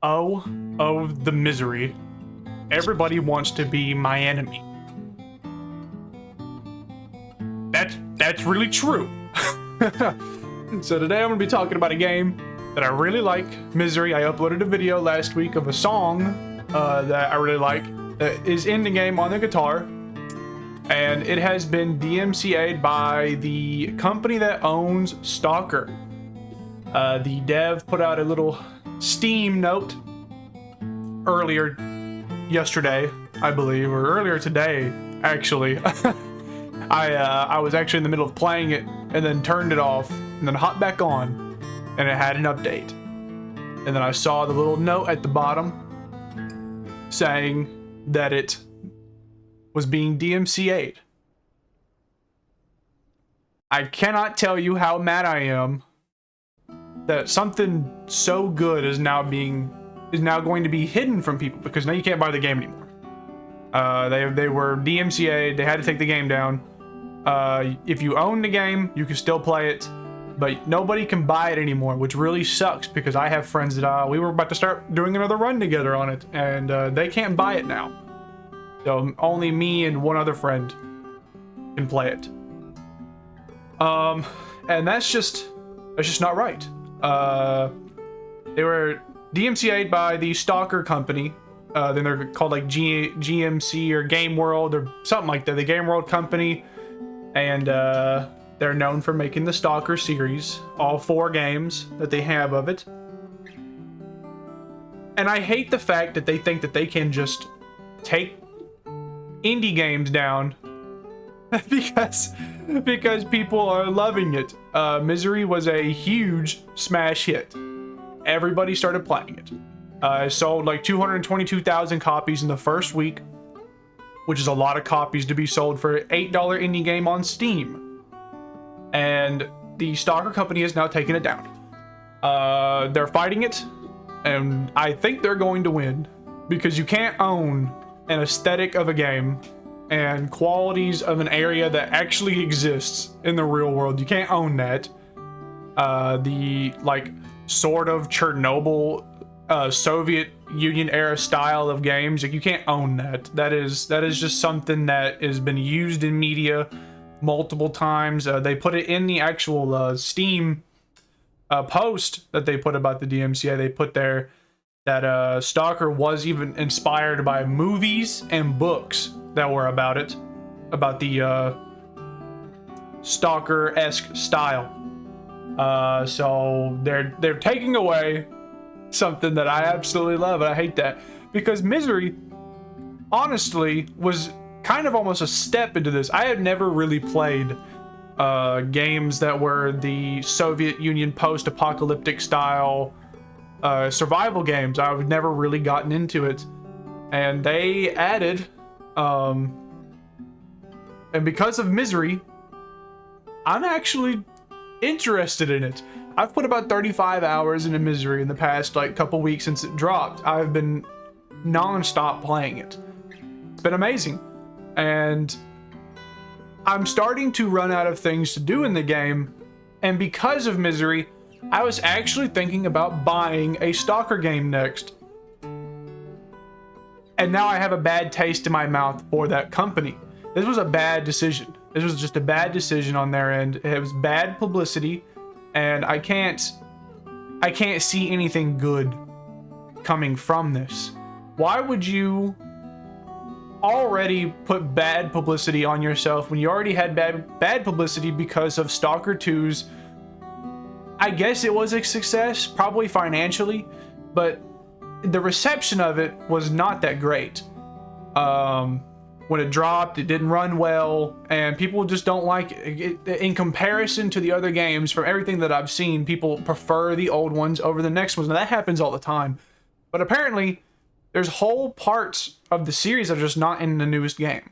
Oh, oh, the misery. Everybody wants to be my enemy. That's really true. So today I'm gonna be talking about a game that I really like, Misery. I uploaded a video last week of a song that I really like that is in the game on the guitar, and it has been DMCA'd by the company that owns Stalker. The dev put out a little Steam note earlier yesterday, I believe, or earlier today, actually. I was actually in the middle of playing it and then turned it off and then hopped back on and it had an update. And then I saw the little note at the bottom saying that it was being DMCA'd. I cannot tell you how mad I am that something so good is now going to be hidden from people, because now you can't buy the game anymore. They were DMCA'd, they had to take the game down. If you own the game, you can still play it, but nobody can buy it anymore, which really sucks, because I have friends that we were about to start doing another run together on it, and they can't buy it now. So only me and one other friend can play it. And that's just not right. They were DMCA'd by the Stalker company. Then they're called like GMC or Game World or something like that. The Game World company. And they're known for making the Stalker series, all 4 games that they have of it. And I hate the fact that they think that they can just take indie games down because people are loving it. Misery was a huge smash hit. Everybody started playing it. It sold like 222,000 copies in the first week, which is a lot of copies to be sold for an $8 indie game on Steam. And the Stalker company has now taken it down. They're fighting it, and I think they're going to win, because you can't own an aesthetic of a game and qualities of an area that actually exists in the real world. You can't own that. The like sort of Chernobyl Soviet Union era style of games, like, you can't own that. That is just something that has been used in media multiple times. They put it in the actual Steam post that they put about the DMCA. They put there that Stalker was even inspired by movies and books that were about it, about the Stalker-esque style. So they're taking away something that I absolutely love, and I hate that, because Misery honestly was kind of almost a step into this. I had never really played games that were the Soviet Union post-apocalyptic style survival games. I've never really gotten into it, and they added and because of Misery, I'm actually interested in it. I've put about 35 hours into Misery in the past couple weeks since it dropped. I've been non-stop playing it. It's been amazing. And I'm starting to run out of things to do in the game, and because of Misery, I was actually thinking about buying a Stalker game next. And now I have a bad taste in my mouth for that company. This was a bad decision. This was just a bad decision on their end. It was bad publicity. And I can't see anything good coming from this. Why would you already put bad publicity on yourself when you already had bad publicity because of Stalker 2's? I guess it was a success, probably financially, but the reception of it was not that great. When it dropped, it didn't run well, and people just don't like it. In comparison to the other games, from everything that I've seen, people prefer the old ones over the next ones. Now, that happens all the time. But apparently, there's whole parts of the series that are just not in the newest game.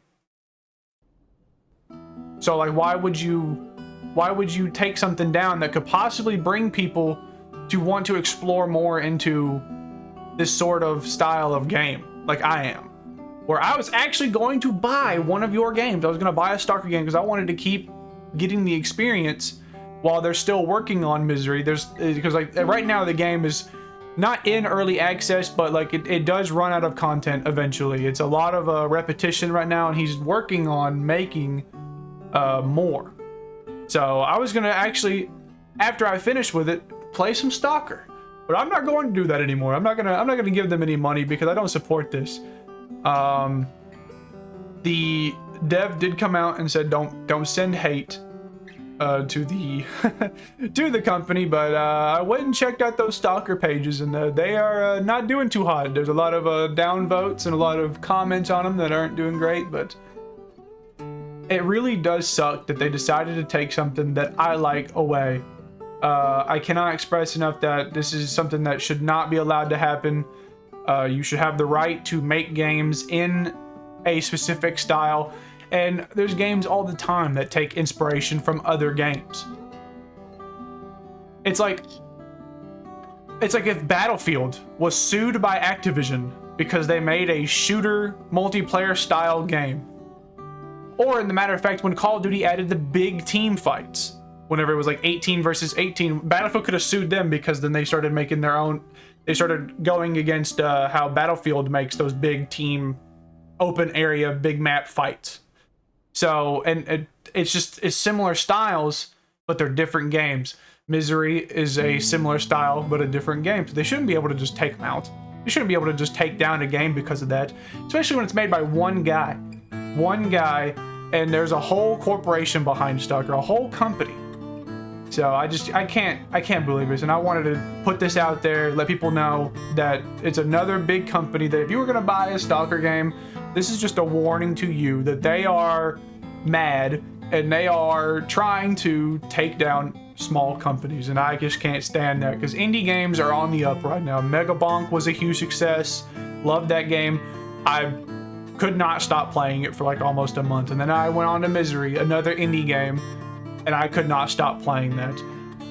So, like, why would you take something down that could possibly bring people to want to explore more into this sort of style of game, like I am? Where I was actually going to buy one of your games. I was going to buy a Stalker game because I wanted to keep getting the experience while they're still working on Misery. Because like right now the game is not in early access, but like it does run out of content eventually. It's a lot of repetition right now, and he's working on making more. So I was gonna actually, after I finish with it, play some Stalker, but I'm not going to do that anymore. I'm not gonna give them any money because I don't support this. The dev did come out and said don't send hate to the to the company, but I went and checked out those Stalker pages, and they are not doing too hot. There's a lot of down votes and a lot of comments on them that aren't doing great, but it really does suck that they decided to take something that I like away. I cannot express enough that this is something that should not be allowed to happen. You should have the right to make games in a specific style, and there's games all the time that take inspiration from other games. It's like if Battlefield was sued by Activision because they made a shooter multiplayer style game. Or in the matter of fact, when Call of Duty added the big team fights, whenever it was like 18 versus 18, Battlefield could have sued them because then they started making their own. They started going against how Battlefield makes those big team, open area, big map fights. So, and it's similar styles, but they're different games. Misery is a similar style, but a different game. So they shouldn't be able to just take them out. You shouldn't be able to just take down a game because of that, especially when it's made by one guy. One guy, and there's a whole corporation behind Stalker, a whole company. So I can't believe this, and I wanted to put this out there, let people know that it's another big company that if you were gonna buy a Stalker game, this is just a warning to you that they are mad and they are trying to take down small companies, and I just can't stand that because indie games are on the up right now. Megabonk was a huge success, loved that game. I could not stop playing it for like almost a month, and then I went on to Misery, another indie game, and I could not stop playing that.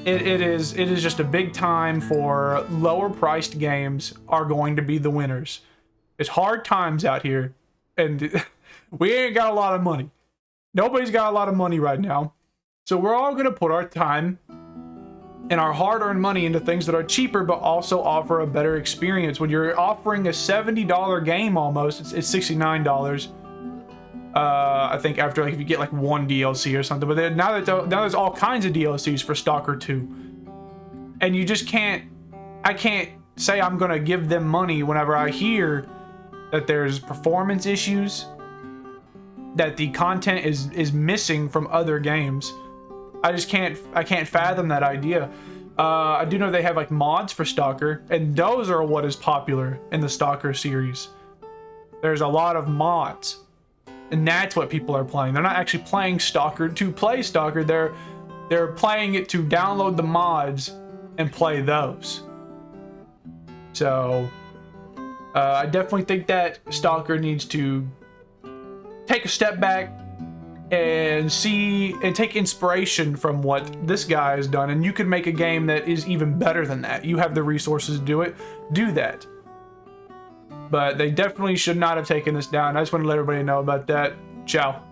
It is just a big time for lower priced games are going to be the winners. It's hard times out here, and we ain't got a lot of money. Nobody's got a lot of money right now, so we're all gonna put our time and our hard-earned money into things that are cheaper but also offer a better experience. When you're offering a $70 game almost, it's $69. I think after like if you get like one DLC or something, but then now there's all kinds of DLCs for Stalker 2, and you just I can't say I'm gonna give them money whenever I hear that there's performance issues, that the content is missing from other games. I can't fathom that idea. I do know they have like mods for Stalker, and those are what is popular in the Stalker series. There's a lot of mods, and that's what people are playing. They're not actually playing Stalker to play Stalker. They're playing it to download the mods and play those. So I definitely think that Stalker needs to take a step back and see and take inspiration from what this guy has done, and you can make a game that is even better than that. You have the resources to do it. Do that. But they definitely should not have taken this down. I just want to let everybody know about that. Ciao.